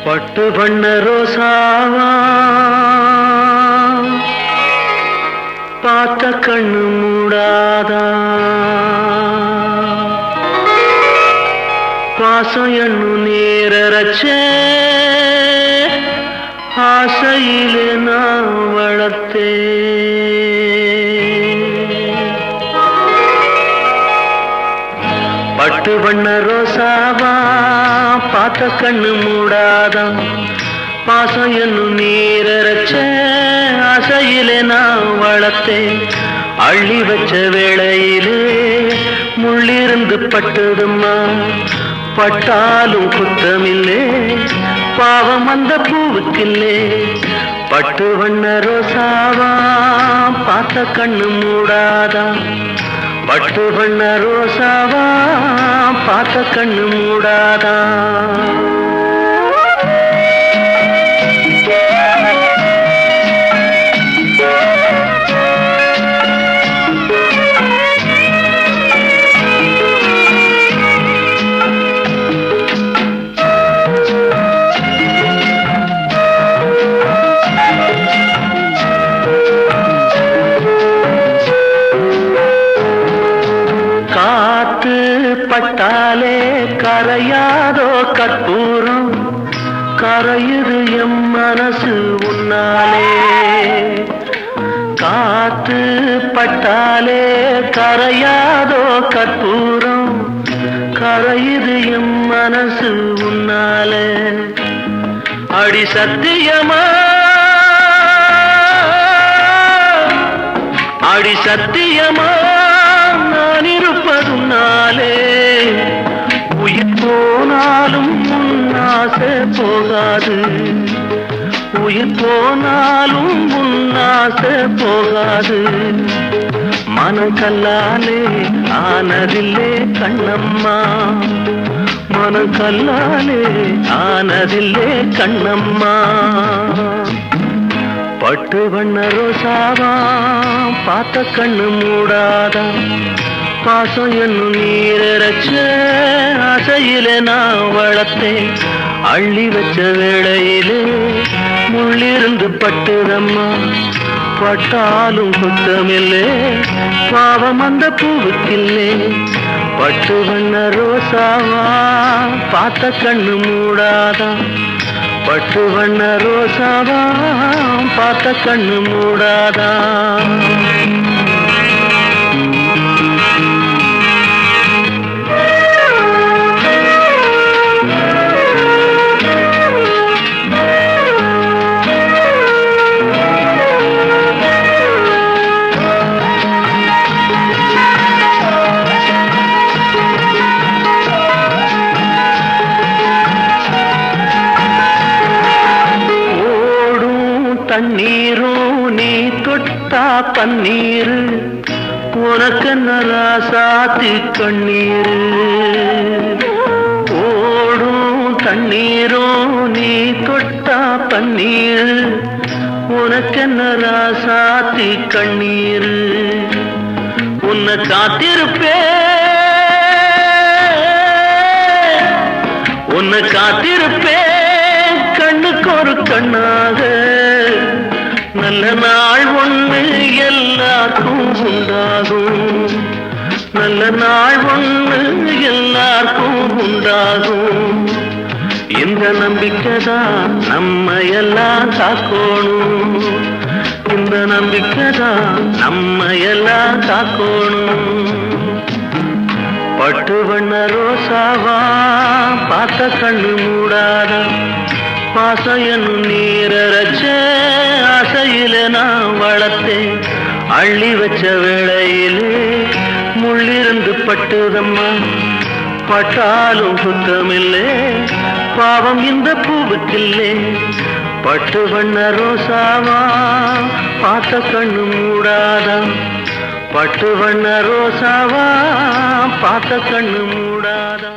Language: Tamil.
பட்டு பண்ண ரோசாவா பார்த்த கண்ணு மூடாதா, பாசம் எண்ணு நேரச்சே ஆசையில நான் வளர்த்தே. பட்டு பண்ண ரோசாவா பார்த்த கண்ணு மூடாதா, பாசம் என்னும் நீரச்ச ஆசையிலே நான் வளர்த்தேன். அள்ளி வச்ச வேளையிலே முள்ளிருந்து பட்டதும்மா, பட்டாலும் குத்தமில்லே பாவம் அந்த பூவுக்கில்லே. பட்டு வண்ண ரோசாவா பார்த்த கண்ணு மூடாதா, பட்டு வண்ண ரோசாவா பார்த்த கண்ணு மூடாதா. பட்டாலே கரையாதோ கற்பூரம், கரையுது எம் மனசு உன்னாலே. காத்து பட்டாலே கரையாதோ கற்பூரம், கரையுது எம் மனசு உன்னாலே. அடி சத்தியமா, அடி சத்தியமா நான் இருப்பதுனாலே, உயிர் போனாலும் உன்னாசை போகாது, உயிர் போனாலும் உன்னாசை போகாது. மனக்கல்லாலே ஆனதில்லே கண்ணம்மா, மனக்கல்லாலே ஆனதில்லே கண்ணம்மா. பட்டு வண்ண ரோசாவா பார்த்த கண்ணு மூடாதா, பாசம் என்னும் நீரச்ச ஆசையில நான் வளர்த்தேன். அள்ளி வச்ச வேளையிலே முள்ளிருந்து பட்டுதம்மா, பட்டாலும் குத்தமில்லே பாவம் அந்த பூவுக்கில்லே. பட்டு வண்ண ரோசாவா பார்த்த கண்ணு மூடாதா, பட்டு வண்ண ரோசாவா பார்த்த கண்ணு மூடாதா. தண்ணீரும் நீ தொட்டா பன்னீரு, உனக்கு நராசாத்தி கண்ணீரு. ஓடும் தண்ணீரும் நீ தொட்டா பன்னீரு, உனக்கு நராசாத்தி கண்ணீரு. உன்னை காத்திருப்பே, உன்னை காத்திருப்பே கண்ணுக்கு ஒரு கண்ணாக. நல்ல நாள் ஒண்ணு எல்லாருக்கும் உண்டாகும், நல்ல நாள் ஒண்ணு எல்லாருக்கும் உண்டாகும். இந்த நம்பிக்கைதான் நம்ம எல்லாம் காக்கணும், இந்த நம்பிக்கைதான் நம்ம எல்லாம் காக்கணும். பட்டு வண்ண ரோசாவா பார்த்த கண்ணு மூடாதா, பாசம் என்னும் நீரச்ச ஆசையில நான் வளர்த்தேன். அள்ளி வச்ச வேளையிலே முள்ளிருந்து பட்டுதம்மா, பட்டாலும் குத்தமில்லே பாவம் இந்த பூவுக்கில்லே. பட்டு வண்ண ரோசாவா பார்த்த கண்ணு மூடாதா, பட்டு வண்ண ரோசாவா பார்த்த கண்ணு மூடாதா.